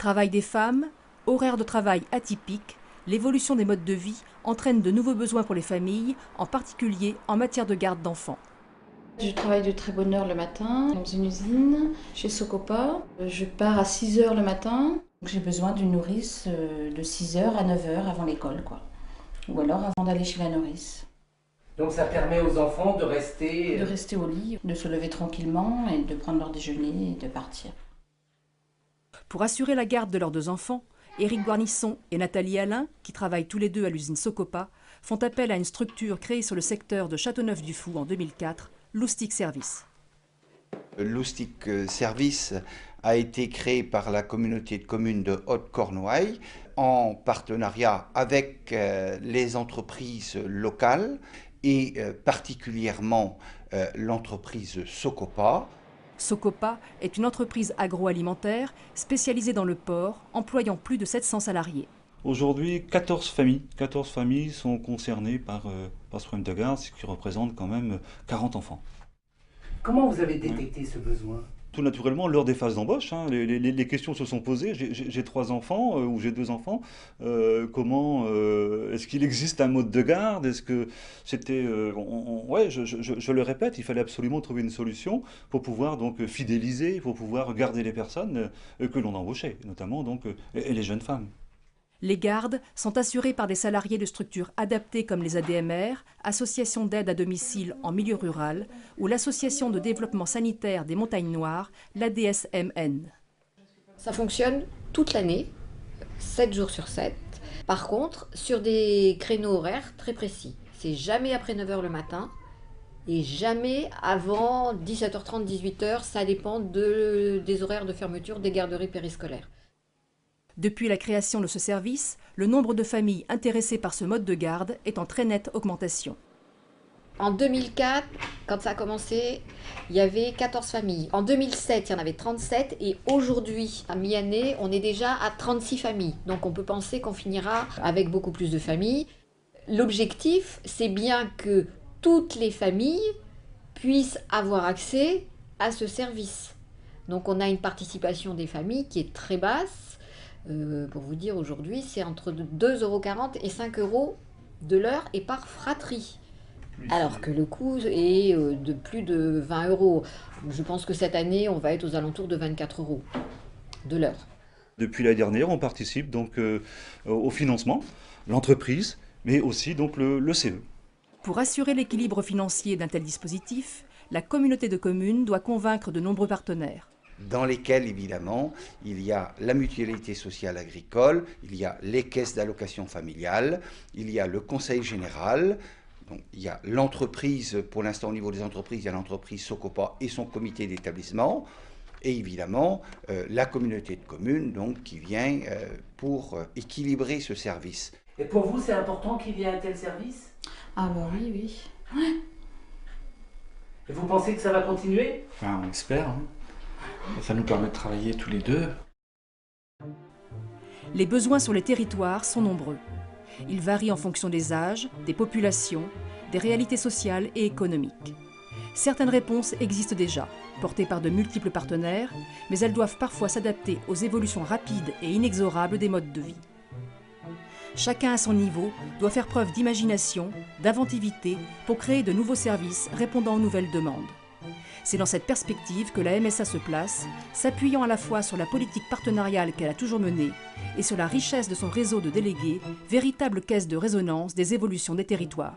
Travail des femmes, horaires de travail atypiques, l'évolution des modes de vie entraîne de nouveaux besoins pour les familles, en particulier en matière de garde d'enfants. Je travaille de très bonne heure le matin dans une usine chez Socopa. Je pars à 6 heures le matin. J'ai besoin d'une nourrice de 6 heures à 9 heures avant l'école, quoi. Ou alors avant d'aller chez la nourrice. Donc ça permet aux enfants de rester... De rester au lit, de se lever tranquillement et de prendre leur déjeuner et de partir. Pour assurer la garde de leurs 2 enfants, Éric Guarnisson et Nathalie Alain, qui travaillent tous les 2 à l'usine Socopa, font appel à une structure créée sur le secteur de Châteauneuf-du-Fou en 2004, Loustic Service. Loustic Service a été créé par la communauté de communes de Haute-Cornouailles en partenariat avec les entreprises locales et particulièrement l'entreprise Socopa. Socopa est une entreprise agroalimentaire spécialisée dans le porc, employant plus de 700 salariés. Aujourd'hui, 14 familles sont concernées par ce problème de garde, ce qui représente quand même 40 enfants. Comment vous avez détecté ce besoin ? Tout naturellement, lors des phases d'embauche, hein, les questions se sont posées. J'ai 3 enfants ou j'ai 2 enfants. Comment est-ce qu'il existe un mode de garde? Est-ce que c'était... ouais, je le répète, il fallait absolument trouver une solution pour pouvoir donc fidéliser, pour pouvoir garder les personnes que l'on embauchait, notamment donc et les jeunes femmes. Les gardes sont assurées par des salariés de structures adaptées comme les ADMR, Association d'aide à domicile en milieu rural, ou l'Association de développement sanitaire des Montagnes Noires, l'ADSMN. Ça fonctionne toute l'année, 7 jours sur 7. Par contre, sur des créneaux horaires très précis. C'est jamais après 9 h le matin et jamais avant 17 h 30, 18 h. Ça dépend des horaires de fermeture des garderies périscolaires. Depuis la création de ce service, le nombre de familles intéressées par ce mode de garde est en très nette augmentation. En 2004, quand ça a commencé, il y avait 14 familles. En 2007, il y en avait 37 et aujourd'hui, à mi-année, on est déjà à 36 familles. Donc on peut penser qu'on finira avec beaucoup plus de familles. L'objectif, c'est bien que toutes les familles puissent avoir accès à ce service. Donc on a une participation des familles qui est très basse. Pour vous dire, aujourd'hui, c'est entre 2,40 € et 5 € de l'heure et par fratrie. Alors que le coût est de plus de 20 €. Je pense que cette année, on va être aux alentours de 24 € de l'heure. Depuis l'année dernière, on participe donc au financement, l'entreprise, mais aussi donc le CE. Pour assurer l'équilibre financier d'un tel dispositif, la communauté de communes doit convaincre de nombreux partenaires. Dans lesquels, évidemment, il y a la mutualité sociale agricole, il y a les caisses d'allocation familiale, il y a le conseil général, donc il y a l'entreprise, pour l'instant au niveau des entreprises, il y a l'entreprise Socopa et son comité d'établissement, et évidemment la communauté de communes donc, qui vient pour équilibrer ce service. Et pour vous, c'est important qu'il y ait un tel service? Ah bah oui, oui. Ouais. Et vous pensez que ça va continuer? Enfin, on espère, hein. Ça nous permet de travailler tous les 2. Les besoins sur les territoires sont nombreux. Ils varient en fonction des âges, des populations, des réalités sociales et économiques. Certaines réponses existent déjà, portées par de multiples partenaires, mais elles doivent parfois s'adapter aux évolutions rapides et inexorables des modes de vie. Chacun à son niveau doit faire preuve d'imagination, d'inventivité pour créer de nouveaux services répondant aux nouvelles demandes. C'est dans cette perspective que la MSA se place, s'appuyant à la fois sur la politique partenariale qu'elle a toujours menée et sur la richesse de son réseau de délégués, véritable caisse de résonance des évolutions des territoires.